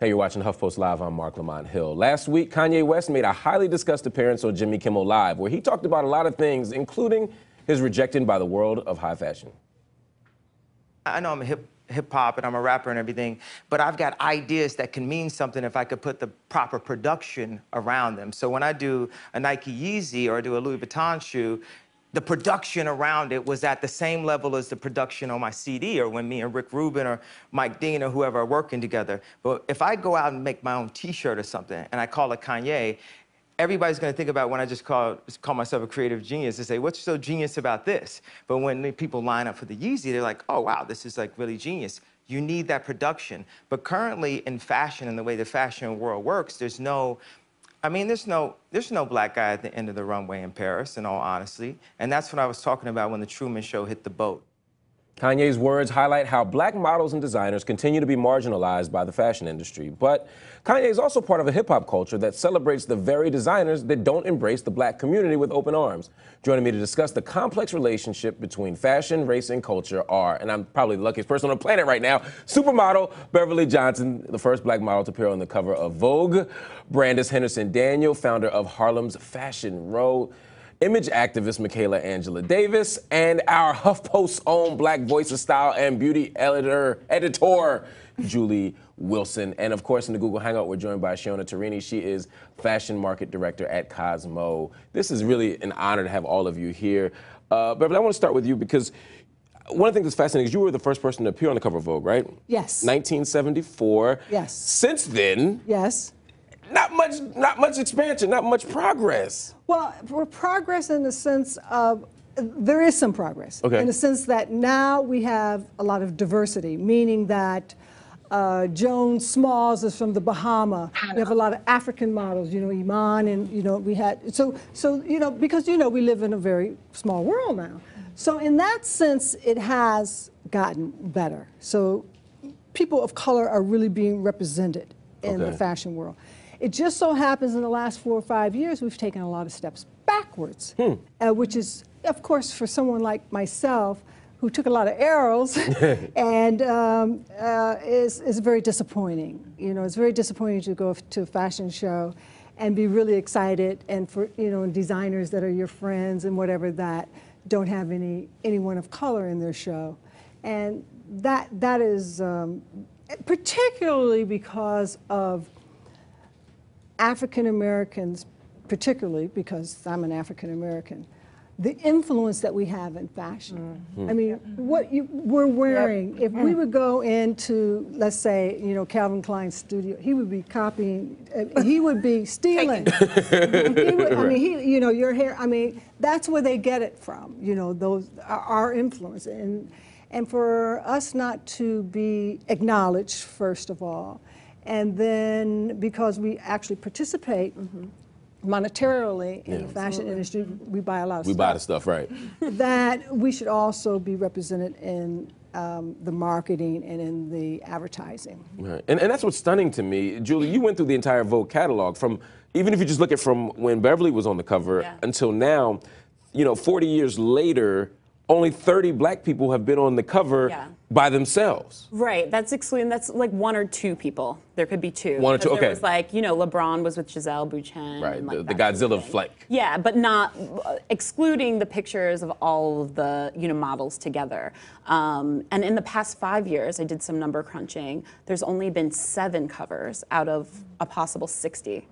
Hey, you're watching HuffPost Live. I'm Mark Lamont Hill. Last week, Kanye West made a highly discussed appearance on Jimmy Kimmel Live, where he talked about a lot of things, including his rejection by the world of high fashion. I know I'm a hip-hop and I'm a rapper and everything, but I've got ideas that can mean something if I could put the proper production around them. So when I do a Nike Yeezy or I do a Louis Vuitton shoe, the production around it was at the same level as the production on my CD or when me and Rick Rubin or Mike Dean or whoever are working together. But if I go out and make my own T-shirt or something and I call it Kanye, everybody's going to think about when I just call myself a creative genius and say, what's so genius about this? But when the people line up for the Yeezy, they're like, oh, wow, this is like really genius. You need that production. But currently in fashion and the way the fashion world works, there's no black guy at the end of the runway in Paris, in all honesty. And that's what I was talking about when the Truman Show hit the boat. Kanye's words highlight how black models and designers continue to be marginalized by the fashion industry. But Kanye is also part of a hip-hop culture that celebrates the very designers that don't embrace the black community with open arms. Joining me to discuss the complex relationship between fashion, race, and culture are, and I'm probably the luckiest person on the planet right now, supermodel Beverly Johnson, the first black model to appear on the cover of Vogue, Brandis Henderson Daniel, founder of Harlem's Fashion Row, image activist Michaela Angela Davis, and our HuffPost's own Black Voice of Style and Beauty editor Julie Wilson. And of course, in the Google Hangout, we're joined by Shiona Tarini. She is Fashion Market Director at Cosmo. This is really an honor to have all of you here. Beverly, I want to start with you because one of the things that's fascinating is you were the first person to appear on the cover of Vogue, right? Yes. 1974. Yes. Since then, yes. Not much expansion, not much progress. Well, for progress in the sense of, there is some progress. Okay. In the sense that now we have a lot of diversity, meaning that Joan Smalls is from the Bahama. We have a lot of African models, Iman, and, we had, so because, we live in a very small world now. So in that sense, it has gotten better. So people of color are really being represented in the fashion world. It just so happens in the last 4 or 5 years, we've taken a lot of steps backwards, which is, of course, for someone like myself, who took a lot of arrows, and is very disappointing. It's very disappointing to go to a fashion show and be really excited, and for designers that are your friends and whatever that don't have anyone of color in their show, and that is particularly because of African Americans, particularly because I'm an African American, the influence that we have in fashion. I mean, what we're wearing, if we would go into, let's say, Calvin Klein's studio, he would be copying, he would be stealing. Your hair, that's where they get it from, those our influence. And for us not to be acknowledged, first of all, and then because we actually participate monetarily in the fashion industry, we buy a lot of stuff. We buy the stuff, right. That we should also be represented in the marketing and in the advertising. Right. And that's what's stunning to me. Julie, you went through the entire Vogue catalog from, even if you just look at from when Beverly was on the cover until now, 40 years later, only 30 black people have been on the cover by themselves. Right, that's like 1 or 2 people. There could be 2. 1 or 2, okay. There was like, LeBron was with Giselle Bouchen. Right, and like the Godzilla flick. Yeah, but not excluding the pictures of all of the models together. And in the past 5 years, I did some number crunching. There's only been 7 covers out of a possible 60.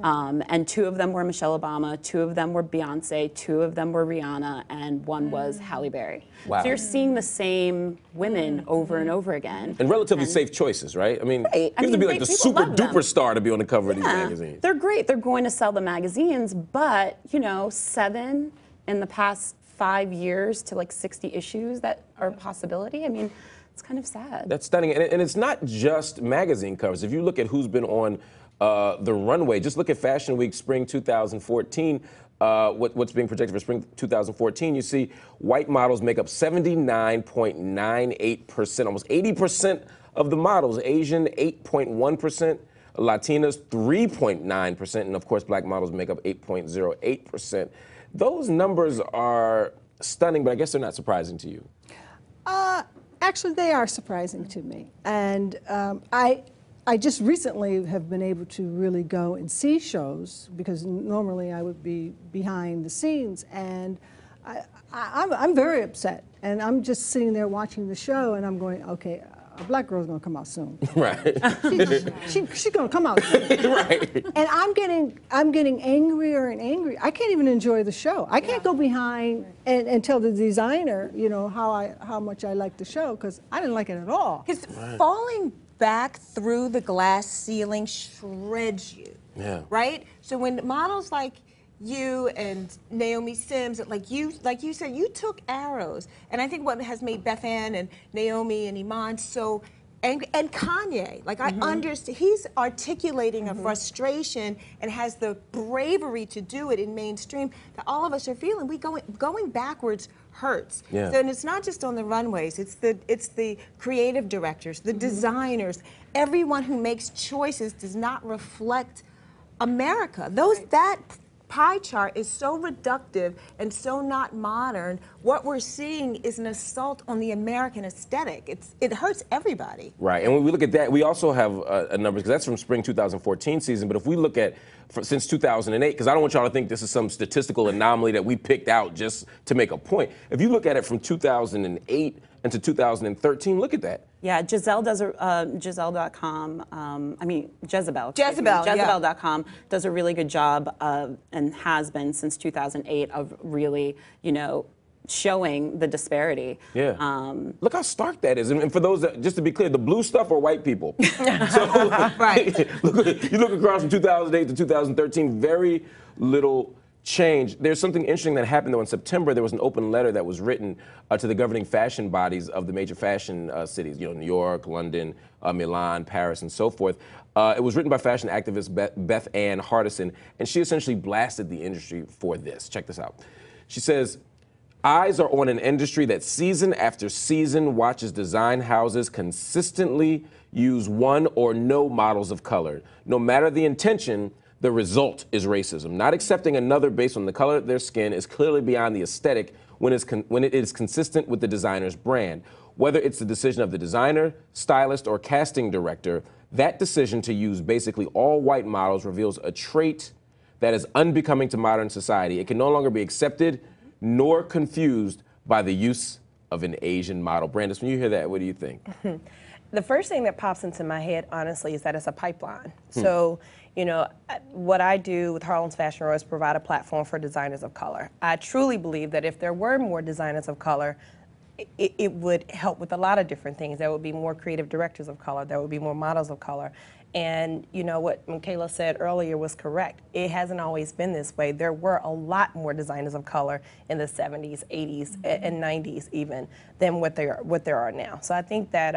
And 2 of them were Michelle Obama, 2 of them were Beyonce, 2 of them were Rihanna, and 1 was Halle Berry. Wow. So you're seeing the same women over and over again. And relatively safe choices, right? You Right. have to be like the super duper star to be on the cover of these magazines. They're great. They're going to sell the magazines, but 7 in the past 5 years to like 60 issues that are a possibility. It's kind of sad. That's stunning. And it's not just magazine covers. If you look at who's been on the runway, just look at Fashion Week Spring 2014, what's being projected for Spring 2014, you see white models make up 79.98%, almost 80% of the models, Asian 8.1%, Latinas 3.9%, and of course black models make up 8.08%. Those numbers are stunning, but I guess they're not surprising to you. Actually, they are surprising to me. And I just recently have been able to really go and see shows, because normally I would be behind the scenes, and I'm very upset, and I'm just sitting there watching the show, and I'm going, okay, a black girl's gonna come out soon. Right. She's gonna come out soon. Right. And I'm getting angrier and angrier. I can't even enjoy the show. I can't go behind and tell the designer, you know, how much I like the show, because I didn't like it at all. Because falling back through the glass ceiling shreds you. Yeah. Right? So when models like you and Naomi Sims, like you said, you took arrows. And I think what has made Beth Ann and Naomi and Iman so angry, and Kanye, like I understand, he's articulating a frustration and has the bravery to do it in mainstream that all of us are feeling. Going backwards hurts. Yeah. So, and it's not just on the runways, it's the creative directors, the designers, everyone who makes choices does not reflect America. That pie chart is so reductive and so not modern. What we're seeing is an assault on the American aesthetic. It hurts everybody. Right, and when we look at that, we also have a number, because that's from spring 2014 season, but if we look at since 2008, because I don't want y'all to think this is some statistical anomaly that we picked out just to make a point. If you look at it from 2008 into 2013, look at that. Yeah, Giselle does Giselle.com, Jezebel. Jezebel, yeah. Jezebel.com does a really good job of, and has been since 2008, of really, you know, showing the disparity. Yeah. Look how stark that is. And for those that, just to be clear, the blue stuff are white people. So, Right. you look across from 2008 to 2013, very little change. There's something interesting that happened though in September. There was an open letter that was written to the governing fashion bodies of the major fashion cities, you know, New York, London, Milan, Paris, and so forth. It was written by fashion activist Beth Ann Hardison, and she essentially blasted the industry for this. Check this out. She says, eyes are on an industry that season after season watches design houses consistently use one or no models of color. No matter the intention, the result is racism. Not accepting another based on the color of their skin is clearly beyond the aesthetic when it is consistent with the designer's brand. Whether it's the decision of the designer, stylist, or casting director, that decision to use basically all white models reveals a trait that is unbecoming to modern society. It can no longer be accepted nor confused by the use of an Asian model. Brandis, when you hear that, what do you think? The first thing that pops into my head, honestly, is that it's a pipeline. So, you know, what I do with Harlem's Fashion Row is provide a platform for designers of color. I truly believe that if there were more designers of color, it would help with a lot of different things. There would be more creative directors of color. There would be more models of color. And you know what Michaela said earlier was correct. It hasn't always been this way. There were a lot more designers of color in the 70s, 80s, and 90s even than what there are now. So I think that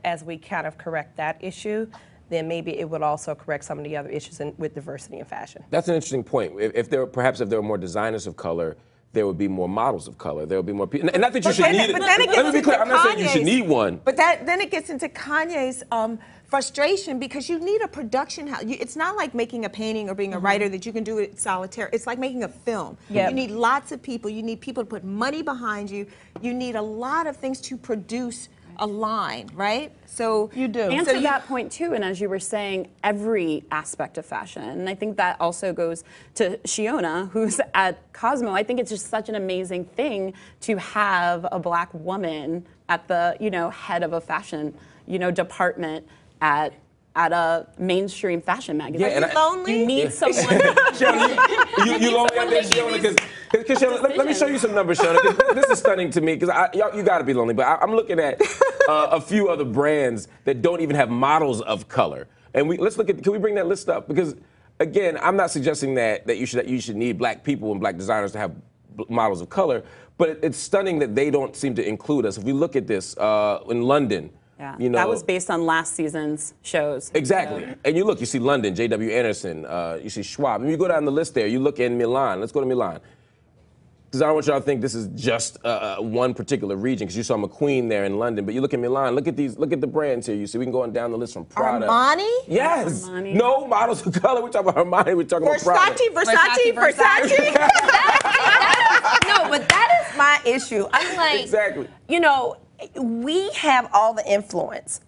as we kind of correct that issue, then maybe it would also correct some of the other issues with diversity in fashion. That's an interesting point. If there were more designers of color, there would be more models of color. There would be more people. And not that you should need it. Let me be clear. I'm not saying you should need one. But then it gets into Kanye's frustration, because you need a production house. It's not like making a painting or being a writer that you can do it solitaire. It's like making a film. Yep. You need lots of people. You need people to put money behind you. You need a lot of things to produce a line, right? So you do. And so to that point too, and as you were saying, every aspect of fashion. And I think that also goes to Shiona, who's at Cosmo. I think it's just such an amazing thing to have a black woman at the, you know, head of a fashion, you know, department at a mainstream fashion magazine. Yeah, lonely? You need someone. Shiona, you lonely out there, Shiona? Because let me show you some numbers, Shiona. 'Cause this is stunning to me, because you got to be lonely. But I'm looking at a few other brands that don't even have models of color. And let's look at. Can we bring that list up? Because again, I'm not suggesting that you should need black people and black designers to have models of color. But it's stunning that they don't seem to include us. If we look at this in London. Yeah, you know, that was based on last season's shows. Exactly. Yeah. And you see London, J.W. Anderson, you see Schwab. And you go down the list there, you look in Milan. Let's go to Milan. Because I don't want y'all to think this is just one particular region, because you saw McQueen there in London. But you look at Milan, look at the brands here. You see, we can go on down the list from Prada. Armani? Yes. Armani. No models of color. We're talking about Armani, we're talking about Prada. Versace. No, but that is my issue. I'm like, Exactly. you know, we have all the influence.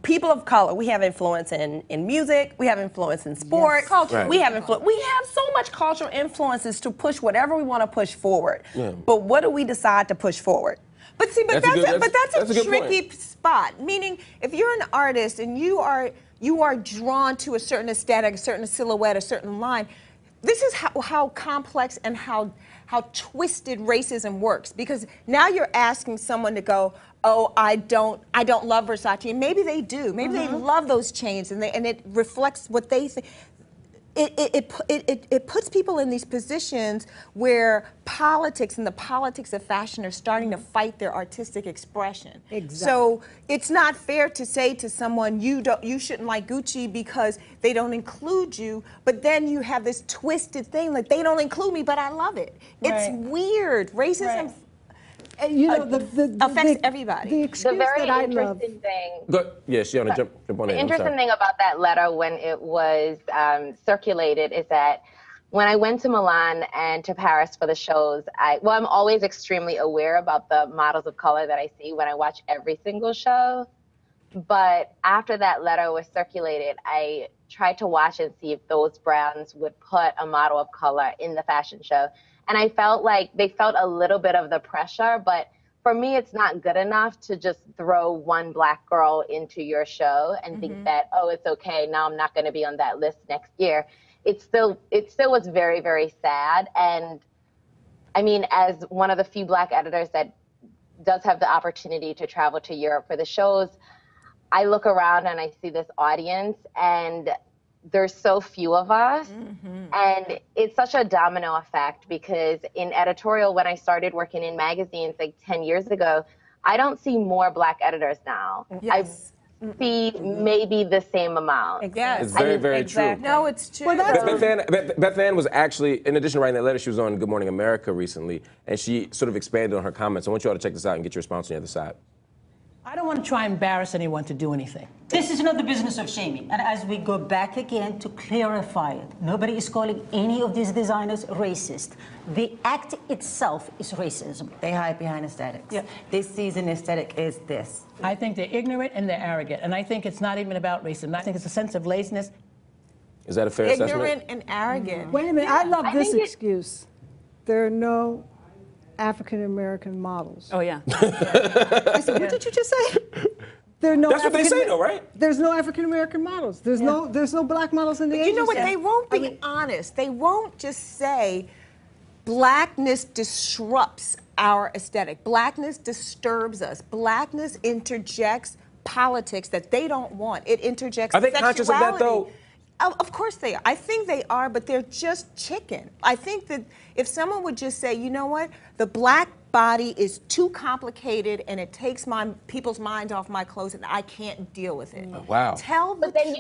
people of color, we have influence in music, we have influence in sport, Culture. Right. we have so much cultural influences to push whatever we want to push forward. Yeah. But what do we decide to push forward? But see, That's a that's good a tricky point. spot. Meaning, if you're an artist and you are drawn to a certain aesthetic, a certain silhouette, a certain line, this is how complex and how twisted racism works. Because now you're asking someone to go, oh, I don't love Versace, and maybe they do. Maybe they love those chains, and it reflects what they think. It puts people in these positions where politics and the politics of fashion are starting to fight their artistic expression. Exactly. So it's not fair to say to someone you shouldn't like Gucci because they don't include you, but then you have this twisted thing like they don't include me, but I love it. It's weird. Racism. You know, the affects everybody. The The excuse very that I love. interesting thing. Yeah, Shiona, jump on The in. I'm interesting sorry. thing about that letter when it was circulated is that when I went to Milan and to Paris for the shows, I'm always extremely aware about the models of color that I see when I watch every single show. But after that letter was circulated, I tried to watch and see if those brands would put a model of color in the fashion show. And I felt like they felt a little bit of the pressure, but for me, it's not good enough to just throw one black girl into your show and think that, oh, it's okay, now I'm not going to be on that list next year. It still was very, very sad. And I mean, as one of the few black editors that does have the opportunity to travel to Europe for the shows, I look around and I see this audience, and there's so few of us, and it's such a domino effect because in editorial, when I started working in magazines like 10 years ago, I don't see more black editors now. Yes. I see maybe the same amount. Yes. It's very, very Exactly. true. No, it's true. Well, that's Beth Ann was actually, in addition to writing that letter, she was on Good Morning America recently, and she sort of expanded on her comments. I want you all to check this out and get your response on the other side. I don't want to try and embarrass anyone to do anything. This is not the business of shaming. And as we go back again to clarify it, nobody is calling any of these designers racist. The act itself is racism. They hide behind aesthetics. Yeah. This season aesthetic is this. I think they're ignorant and they're arrogant. And I think it's not even about racism. I think it's a sense of laziness. Is that a fair Ignorant assessment? and arrogant. Wait a minute, I love this think excuse. There are no African American models. Oh yeah. I said, what did you just say? There are no That's what they say, African- though, right? There's no African American models. There's no black models in the You know what? agency. They won't be honest. They won't just say blackness disrupts our aesthetic. Blackness disturbs us. Blackness interjects politics that they don't want. It interjects Are they conscious of that, sexuality. though? Of course they are. I think they are, but they're just chicken. I think that if someone would just say, you know what, the black body is too complicated and it takes people's minds off my clothes and I can't deal with it. Wow. Tell the But then truth.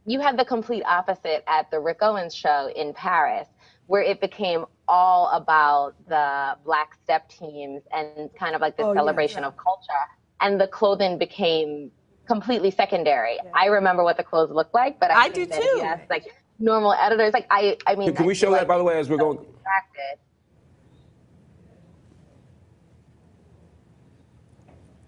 you had the complete opposite at the Rick Owens show in Paris, where it became all about the black step teams and kind of like the celebration of culture. And the clothing became completely secondary. Yeah. I remember what the clothes looked like, but I do think that too. yes, like normal editors, like I mean. Can we show that, by the way, as we're going? Distracted.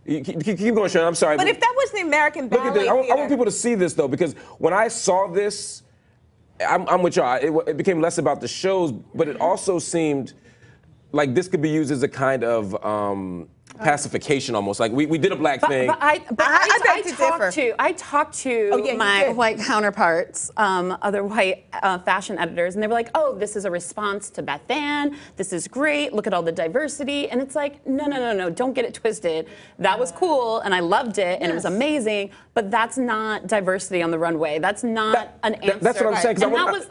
Keep going, Sean. I'm sorry. But if that was the American Look ballet at this. I theater, want people to see this, though, because when I saw this, I'm with y'all. It became less about the shows, but it also seemed like this could be used as a kind of pacification, almost. Like we did a black thing. I beg to differ. I talked to my white counterparts, other white fashion editors, and they were like, "Oh, this is a response to Beth Ann. This is great. Look at all the diversity." And it's like, no, don't get it twisted. That was cool, and I loved it, and it was amazing. But that's not diversity on the runway. That's not an answer. That's what I'm saying.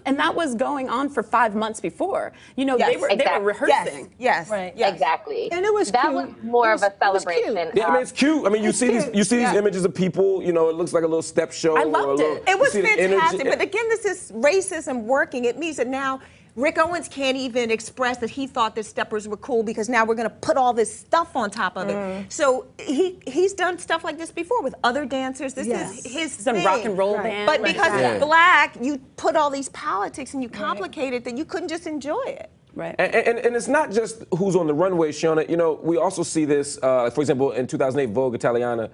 And that was going on for 5 months before. You know, Yes, they were exactly. rehearsing. Yes. Right. Yes. Exactly. And it was that cute. was more of a It was cute. celebration. Yeah, I mean, it's cute. I mean, you see these images of people. You know, it looks like a little step show. I loved it. It was you see the energy. fantastic. But again, this is racism working. It means that now Rick Owens can't even express that he thought that steppers were cool because now we're going to put all this stuff on top of it. So he's done stuff like this before with other dancers. This is his Some thing. rock and roll band. But because it's black, you put all these politics and you complicate it, then you couldn't just enjoy it. Right. And it's not just who's on the runway, Shona. You know, we also see this, for example, in 2008, Vogue Italia,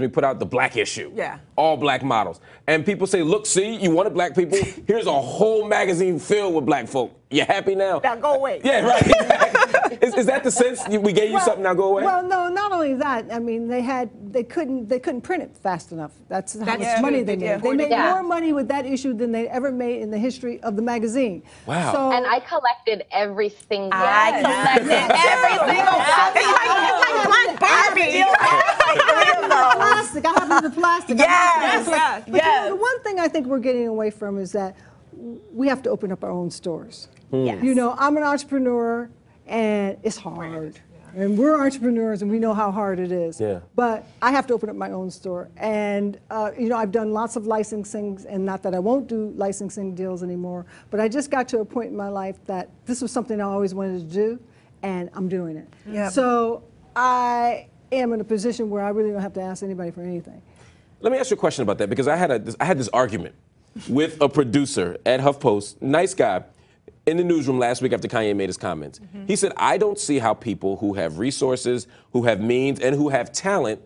put out the Black issue. Yeah. All black models. And people say, look, see, you wanted black people. Here's a whole magazine filled with black folk. You happy now? Now go away. Yeah, right. Exactly. Is that the sense? We gave you something, now go away? Well, no, not only that. I mean, they couldn't print it fast enough. That's how much money they made. They made more money with that issue than they ever made in the history of the magazine. Wow. So, And I collected every single. I collected every single plastic. I have the plastic. Yes. But you know, the one thing I think we're getting away from is that we have to open up our own stores. Yes. You know, I'm an entrepreneur, and it's hard. And we're entrepreneurs, and we know how hard it is. Yeah. But I have to open up my own store. And, you know, I've done lots of licensing, and not that I won't do licensing deals anymore, but I just got to a point in my life that this was something I always wanted to do, and I'm doing it. Yep. So I am in a position where I really don't have to ask anybody for anything. Let me ask you a question about that, because I had this argument with a producer at HuffPost, nice guy, in the newsroom last week after Kanye made his comments. He said, I don't see how people who have resources, who have means, and who have talent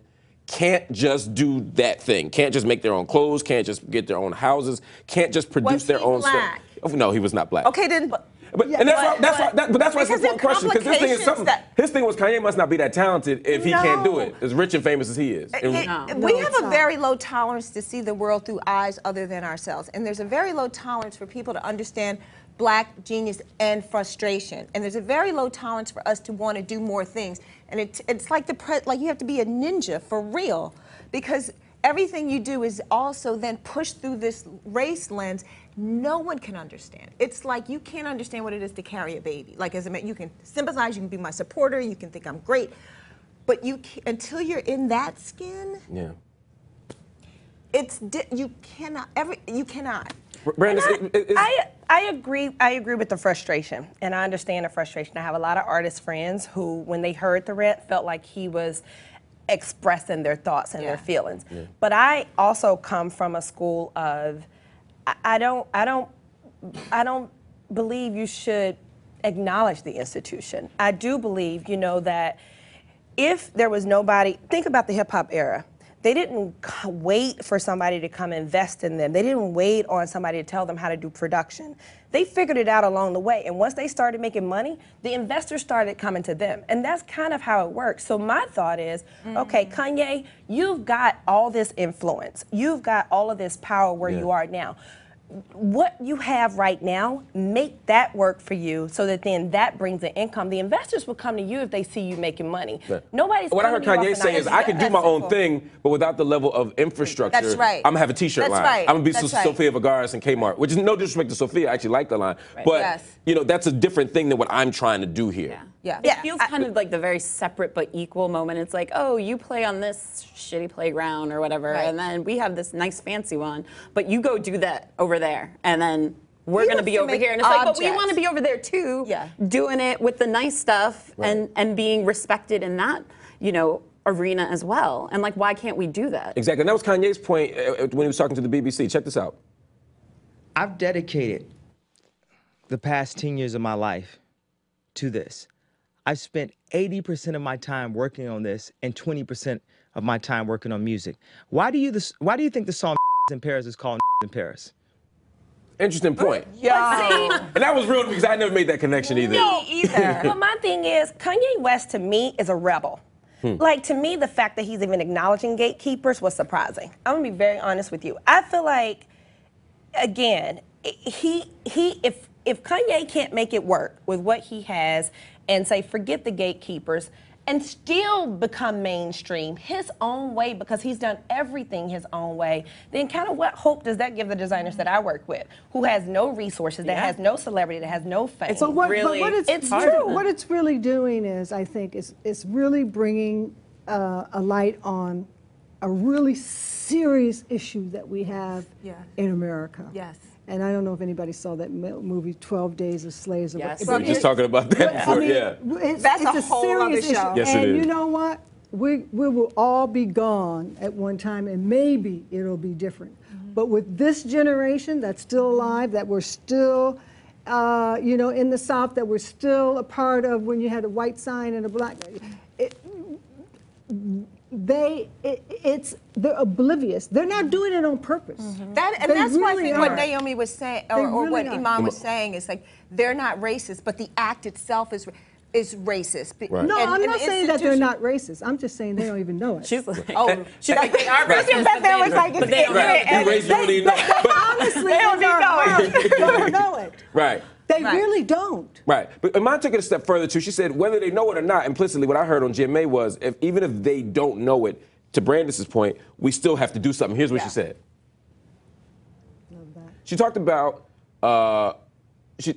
can't just do that thing, can't just make their own clothes, can't just get their own houses, can't just produce their own black? stuff. No, he was not black. Okay, then. And that's why it's an important question, because this thing is something. His thing was Kanye must not be that talented if he can't do it, as rich and famous as he is. We have a very low tolerance to see the world through eyes other than ourselves. And there's a very low tolerance for people to understand black genius and frustration. And there's a very low tolerance for us to want to do more things. And it's like like you have to be a ninja for real, because everything you do is also then pushed through this race lens. No one can understand. It's like you can't understand what it is to carry a baby. Like, as a man, you can sympathize, you can be my supporter, you can think I'm great, but until you're in that skin, Yeah. you cannot. Brandon, I agree with the frustration, and I understand the frustration. I have a lot of artist friends who, when they heard the rant, felt like he was expressing their thoughts and their feelings. Yeah. But I also come from a school of, I don't believe you should acknowledge the institution. I do believe, you know, that if there was nobody, think about the hip hop era. They didn't wait for somebody to come invest in them. They didn't wait on somebody to tell them how to do production. They figured it out along the way. And once they started making money, the investors started coming to them. And that's kind of how it works. So my thought is, okay, Kanye, you've got all this influence. You've got all of this power where you are now. What you have right now, make that work for you, so that then that brings the income. The investors will come to you if they see you making money. Right. Nobody's. What I heard Kanye say is, I can do my own thing, but without the level of infrastructure. That's right. I'm gonna have a T-shirt line. Right. I'm gonna be Sofia Vergara's and Kmart, which is no disrespect to Sophia. I actually like the line, but you know, that's a different thing than what I'm trying to do here. Yeah. It feels kind of like the very separate but equal moment. It's like, oh, you play on this shitty playground or whatever, and then we have this nice fancy one, but you go do that over there, and then we're going to be over here. And it's like, but we want to be over there too, doing it with the nice stuff and being respected in that, you know, arena as well. And like, why can't we do that? Exactly. And that was Kanye's point when he was talking to the BBC. Check this out. I've dedicated the past 10 years of my life to this. I've spent 80% of my time working on this and 20% of my time working on music. Why do you think the song in Paris is called in Paris? Interesting point. Yeah. And that was real, because I never made that connection either. No, either. Well, my thing is, Kanye West to me is a rebel. Like, to me, the fact that he's even acknowledging gatekeepers was surprising. I'm gonna be very honest with you. I feel like, again, if Kanye can't make it work with what he has and say, forget the gatekeepers, and still become mainstream his own way, because he's done everything his own way, then kind of what hope does that give the designers that I work with, who has no resources, that has no celebrity, that has no fame? So what it's really doing is, I think, it's really bringing a light on a really serious issue that we have in America. Yes. And I don't know if anybody saw that movie, 12 Days of Slaves. Yes. We were just talking about that before, That's a whole serious other show. issue. Yes, it and is. you know what? We will all be gone at one time, and maybe it'll be different. But with this generation that's still alive, that we're still you know, in the South that were still a part of when you had a white sign and a black. They're oblivious. They're not doing it on purpose. That's really why I think are. what Naomi was saying, or really what are. Iman was saying, is like they're not racist, but the act itself is racist. Right. No, And I'm not the saying that they're institution- not racist. I'm just saying they don't even know it. She's like, She's like, they are racist. But they was like, but they don't know. You raised don't even know. Honestly, They don't even know it. They don't know it. Right. They Right. really don't. Right, but Iman took it a step further too. She said whether they know it or not, implicitly what I heard on GMA was even if they don't know it, to Brandis' point, we still have to do something. Here's what she said. Love that. She talked about, she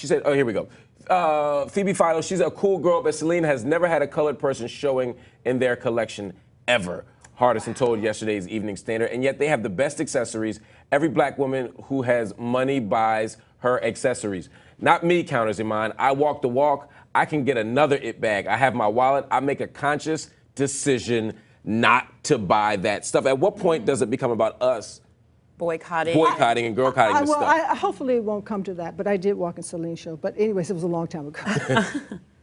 said, oh, here we go. Phoebe Philo, she's a cool girl, but Celine has never had a colored person showing in their collection ever. Hardison told yesterday's Evening Standard, and yet they have the best accessories. Every black woman who has money buys her accessories. Not me, counters Iman. I walk the walk. I can get another it bag. I have my wallet. I make a conscious decision not to buy that stuff. At what point does it become about us boycotting and girl-cotting this stuff? Hopefully it won't come to that, but I did walk in Celine's show. But anyways, it was a long time ago,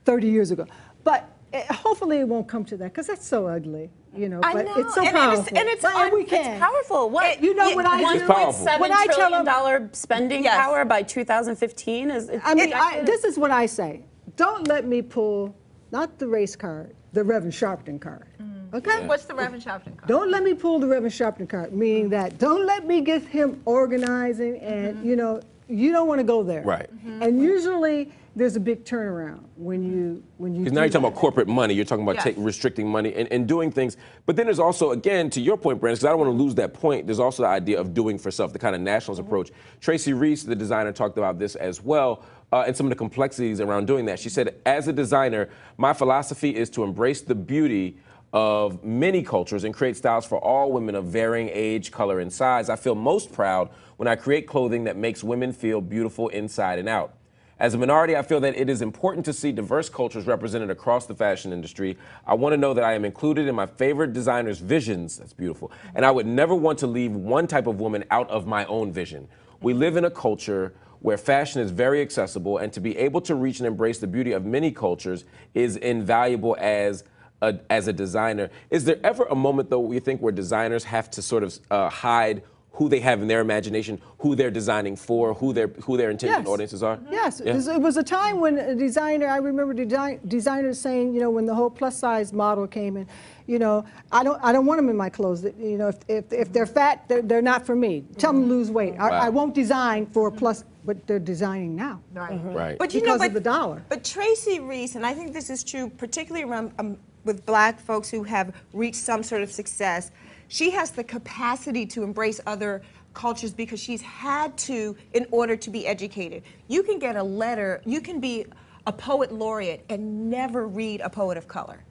30 years ago. But hopefully it won't come to that, because that's so ugly, you know. I But know, it's so and powerful. it's can. powerful. What You know what I do? It's powerful. When I $1.7 tell trillion them- spending Yes. power by 2015 is. This is what I say. Don't let me pull, not the race card, the Reverend Sharpton card. Okay? What's the Reverend Sharpton card? Don't let me pull the Reverend Sharpton card, meaning that don't let me get him organizing and, you know, you don't want to go there. Right. And usually there's a big turnaround when you Because now you're talking about corporate money. You're talking about Yes. restricting money and doing things. But then there's also, again, to your point, Brandon, because I don't want to lose that point, there's also the idea of doing for self, the kind of nationalist approach. Tracy Reese, the designer, talked about this as well, and some of the complexities around doing that. She said, as a designer, my philosophy is to embrace the beauty of many cultures and create styles for all women of varying age, color, and size. I feel most proud when I create clothing that makes women feel beautiful inside and out. As a minority, I feel that it is important to see diverse cultures represented across the fashion industry. I want to know that I am included in my favorite designers' visions. That's beautiful. And I would never want to leave one type of woman out of my own vision. We live in a culture where fashion is very accessible, and to be able to reach and embrace the beauty of many cultures is invaluable as a designer. Is there ever a moment, though, you think where designers have to sort of hide who they have in their imagination, who they're designing for, who their intended audiences are? Yes, Yeah. it was a time when a designer, I remember designers saying, you know, when the whole plus size model came in, you know, I don't want them in my clothes. You know, if they're fat, they're not for me. Tell them to lose weight. I won't design for a plus, but they're designing now. Right. Right. But you Because know, of the dollar. But Tracy Reese, and I think this is true, particularly around with black folks who have reached some sort of success, she has the capacity to embrace other cultures because she's had to in order to be educated. You can get a letter, you can be a poet laureate and never read a poet of color.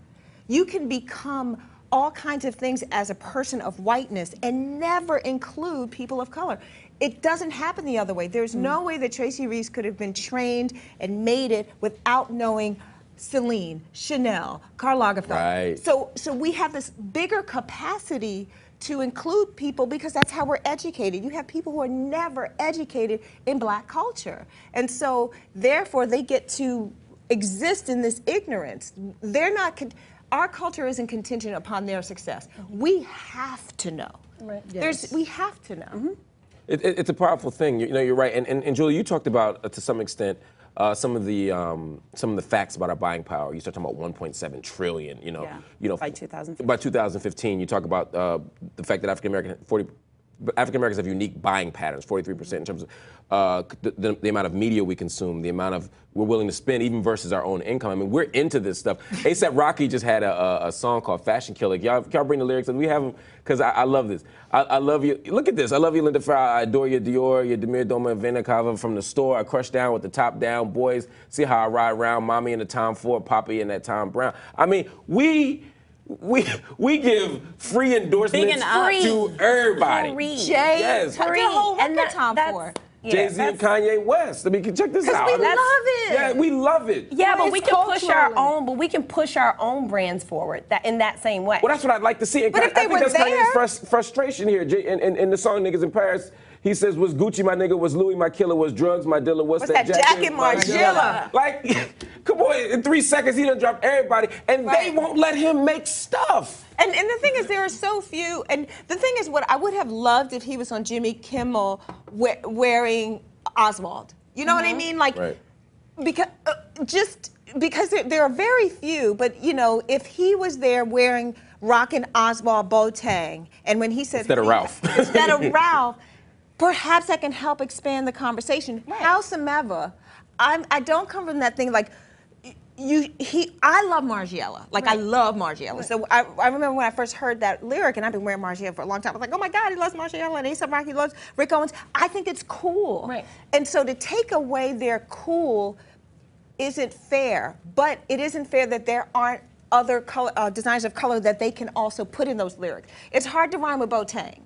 You can become all kinds of things as a person of whiteness and never include people of color. It doesn't happen the other way. There's no way that Tracy Reese could have been trained and made it without knowing Celine, Chanel, Karl Lagerfeld. Right. So we have this bigger capacity to include people because that's how we're educated. You have people who are never educated in black culture. And so therefore they get to exist in this ignorance. They're not, our culture isn't contingent upon their success. We have to know. Right. We have to know. It's a powerful thing. You know, you're right. And Julie, you talked about, to some extent, some of the facts about our buying power. You start talking about 1.7 trillion. You know, by 2015. By 2015, you talk about the fact that African Americans have unique buying patterns, 43% in terms of the amount of media we consume, the amount of we're willing to spend, even versus our own income. I mean, we're into this stuff. A$AP Rocky just had a song called Fashion Killer. Y'all bring the lyrics, and we have them, because I love this. I love you. Look at this. I love you, Linda Farrar. I adore your Dior, your Demir Doma and Venacava from the store. I crush down with the top down. Boys, see how I ride around. Mommy in the Tom Ford, Poppy in that Tom Brown. I mean, we give free endorsements to everybody. Jay, yes. put the whole record Tom Ford. Jay-Z and Kanye West. I mean, check this out. We love it. Yeah, we love it. Yeah, but It's we can push our culturally. own. But we can push our own brands forward in that same way. Well, that's what I'd like to see. And But if I they think were that's Kanye's there- frustration here. In the song "Niggas in Paris," He says, was Gucci my nigga, was Louis my killer, was drugs my dealer, what's that jacket Margiela? Like, come on, in 3 seconds he done dropped everybody, and they won't let him make stuff. And the thing is, there are so few. And the thing is, what I would have loved if he was on Jimmy Kimmel wearing Oswald. You know what I mean? Like, because there are very few. But you know, if he was there wearing rocking Oswald Boateng, and when he said instead of Ralph, perhaps that can help expand the conversation. Howsoever, I don't come from that thing like. I love Margiela. Like, I love Margiela. So I remember when I first heard that lyric, and I've been wearing Margiela for a long time. I was like, oh my God, he loves Margiela, and A$AP Rocky loves Rick Owens. I think it's cool. Right. And so to take away their cool isn't fair. But it isn't fair that there aren't other designers of color that they can also put in those lyrics. It's hard to rhyme with Boateng.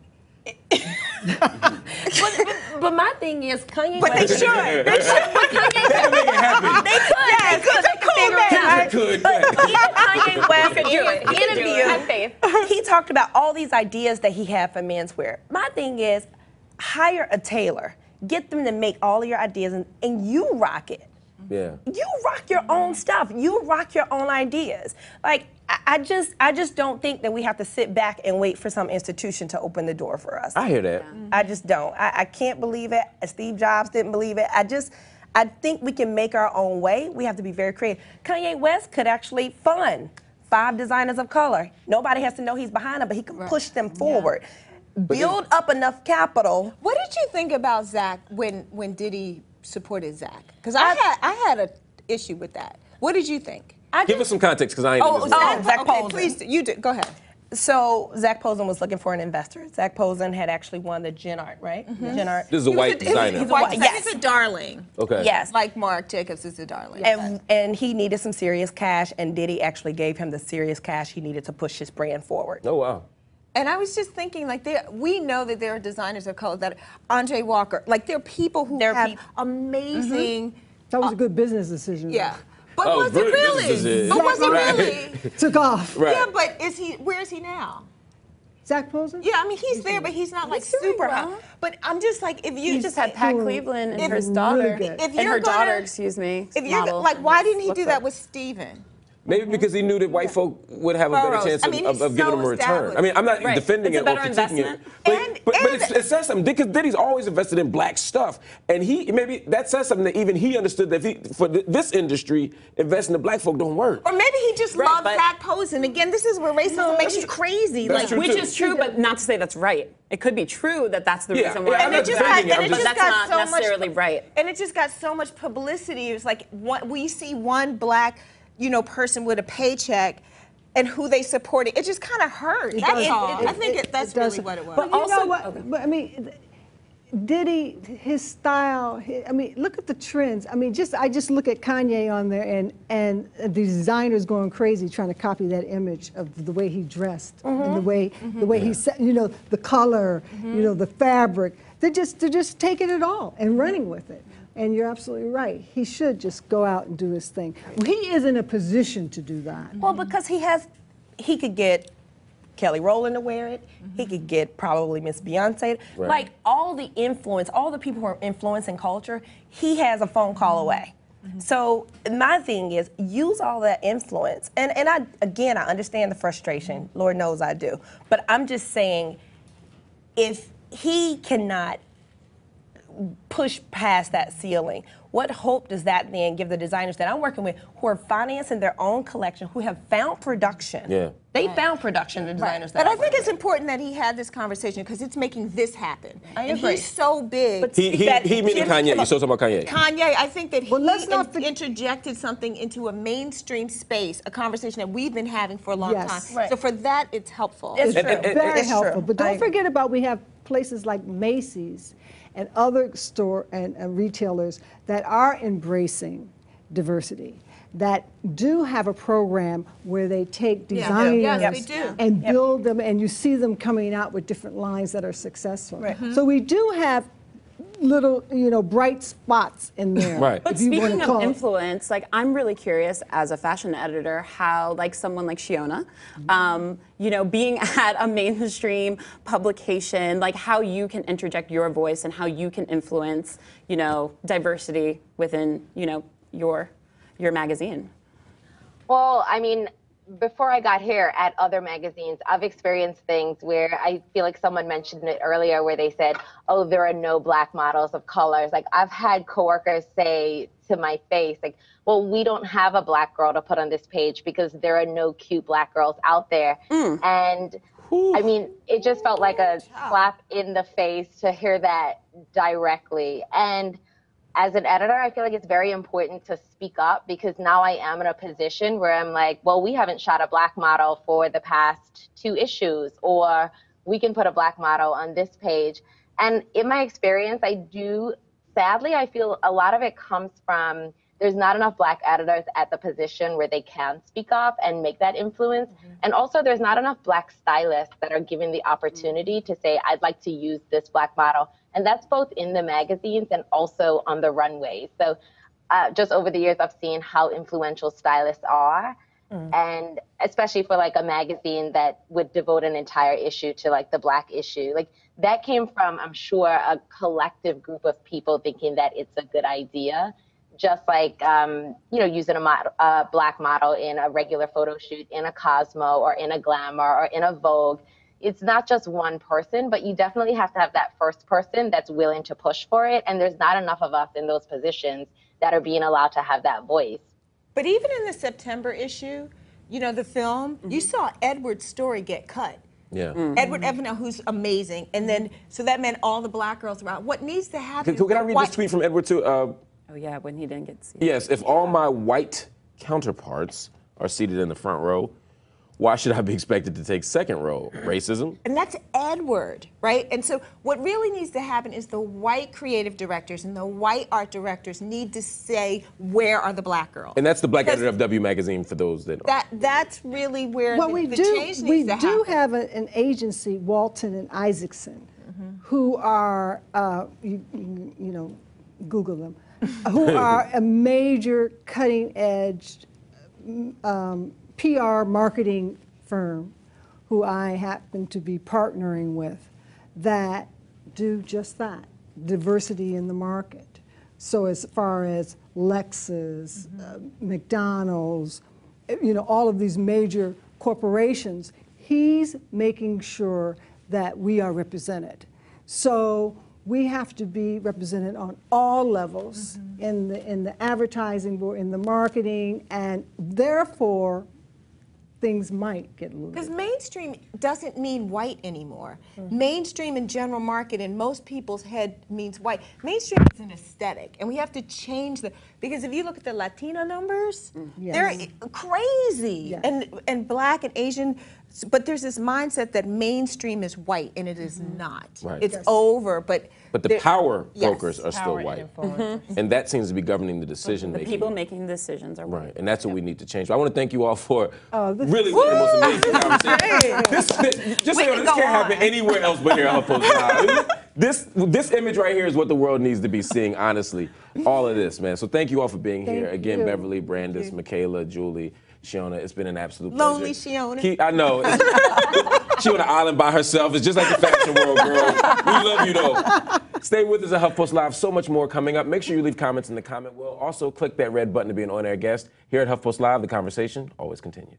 but my thing is, Kanye. But they should. They should. They make it happen. They could. Yes, they could. They could figure it out. Could. But even Kanye West interview, he talked about all these ideas that he had for menswear. My thing is, hire a tailor, get them to make all of your ideas, and you rock it. Yeah. You rock your own stuff. You rock your own ideas. Like, I just don't think that we have to sit back and wait for some institution to open the door for us. I hear that. I just don't. I can't believe it. Steve Jobs didn't believe it. I think we can make our own way. We have to be very creative. Kanye West could actually fund 5 designers of color. Nobody has to know he's behind them, but he can push them forward. Build up enough capital. What did you think about Zach when Diddy supported Zach? Because I had an issue with that. What did you think? Give us some context, because I ain't in this. Zach Posen. Please, you do. Go ahead. So Zach Posen was looking for an investor. Zach Posen had actually won the Gen Art, right? Gen Art. This is a white designer. He's a darling. Okay. Yes. Like Marc Jacobs is a darling. And he needed some serious cash, and Diddy actually gave him the serious cash he needed to push his brand forward. Oh, wow. And I was just thinking, like, we know that there are designers of color, that Andre Walker, like, there are people who have amazing. That was a good business decision. Yeah. But was it really? But was it really? Took off. Right. Yeah, but where is he now? Zach Posen? Yeah, I mean, he's there, but he's not like super hot. But I'm just like, if you just had Pat Cleveland and her daughter, excuse me. If you're like, why didn't he do that with Steven? Maybe because he knew that white folk would have a better chance of giving him a return. I mean, I'm not defending it or critiquing it. But it says something, because Diddy's always invested in black stuff. And maybe that says something that even he understood, that for this industry, investing in black folk don't work. Or maybe he just loves Zach Posen. Again, this is where racism makes you crazy. Which is true, but not to say that's right. It could be true that that's the reason why. And it just that's got not so necessarily right. And it just got so much publicity. It was like, we see one black person with a paycheck and who they supported. It just kind of hurt. That's all. I think that's really what it was. But you know what? But I mean, Diddy, his style. I mean, look at the trends. I mean, I just look at Kanye on there, and the designers going crazy trying to copy that image of the way he dressed and the way he said. The color. The fabric. They're just taking it all and running with it. And you're absolutely right. He should just go out and do his thing. Well, he is in a position to do that. Well, because he could get Kelly Rowland to wear it. He could get probably Miss Beyonce. Right. Like, all the influence, all the people who are influencing culture, he has a phone call away. So my thing is, use all that influence. And I understand the frustration. Lord knows I do. But I'm just saying, if he cannot push past that ceiling, what hope does that then give the designers that I'm working with, who are financing their own collection, who have found production? Yeah. They found production, the designers that But I think it's important that he had this conversation, because it's making this happen. I and agree. He's so big. But He meaning Kanye. You're still talking about Kanye. Kanye, I think that he interjected something into a mainstream space, a conversation that we've been having for a long time. Right. So for that, it's helpful. It's true. Very It's helpful. true. But don't forget about, we have places like Macy's and other store and retailers that are embracing diversity, that do have a program where they take designers and build them, and you see them coming out with different lines that are successful. Right. So we do have, little, bright spots in there. Right. But if you wanna speaking of call it. influence, like I'm really curious as a fashion editor how like someone like Shiona, being at a mainstream publication, like how you can interject your voice and how you can influence, diversity within, your magazine. Well, I mean, before I got here at other magazines, I've experienced things where I feel like someone mentioned it earlier where they said, oh, there are no black models of colors. Like I've had coworkers say to my face, like, well, we don't have a black girl to put on this page because there are no cute black girls out there. And I mean, it just felt like a slap in the face to hear that directly. And as an editor, I feel like it's very important to speak up because now I am in a position where I'm like, well, we haven't shot a black model for the past 2 issues, or we can put a black model on this page. And in my experience, sadly, I feel a lot of it comes from there's not enough black editors at the position where they can speak up and make that influence. And also there's not enough black stylists that are given the opportunity to say, I'd like to use this black model. And that's both in the magazines and also on the runways. So just over the years, I've seen how influential stylists are. And especially for like a magazine that would devote an entire issue to like the black issue. Like that came from, I'm sure, a collective group of people thinking that it's a good idea. Just like, using a black model in a regular photo shoot, in a Cosmo or in a Glamour or in a Vogue. It's not just one person, but you definitely have to have that first person that's willing to push for it. And there's not enough of us in those positions that are being allowed to have that voice. But even in the September issue, the film, you saw Edward's story get cut. Yeah. Edward Evano, who's amazing. And then, so that meant all the black girls were out. What needs to happen? Can I read this tweet from Edward too? Oh yeah, when he didn't get to see. Yes, if all my white counterparts are seated in the front row, why should I be expected to take second row? Racism? And that's Edward, right? And so what really needs to happen is the white creative directors and the white art directors need to say, where are the black girls? And that's the black editor of W Magazine for those that aren't. That's really where Well, the we change needs to happen. do have an agency, Walton and Isaacson, who are, Google them, who are a major cutting-edge PR marketing firm who I happen to be partnering with that do just that, diversity in the market. So as far as Lexus, McDonald's, all of these major corporations, he's making sure that we are represented. So we have to be represented on all levels in the advertising, in the marketing, and therefore things might get a little Because bit. mainstream doesn't mean white anymore. Mainstream in general market in most people's head means white. Mainstream is an aesthetic, and we have to change because if you look at the Latino numbers, they're crazy. Yes. And black and Asian, but there's this mindset that mainstream is white, and it is not. Right. It's over, but the power yes. brokers are still white. And that seems to be governing the decision The making. people making decisions are Right, and that's what we need to change. I want to thank you all for this really one of the most amazing conversations. Just so you know, this can't happen anywhere else but here at HuffPost Live. This image right here is what the world needs to be seeing, honestly. All of this, man. So thank you all for being here. Again, you. Beverly, Brandis, Michaela, Julie, Shiona, it's been an absolute pleasure. Lonely Shiona. I know. She on an island by herself. It's just like the fashion world, girl. We love you, though. Stay with us at HuffPost Live. So much more coming up. Make sure you leave comments in the comment. We'll also click that red button to be an on-air guest. Here at HuffPost Live, the conversation always continues.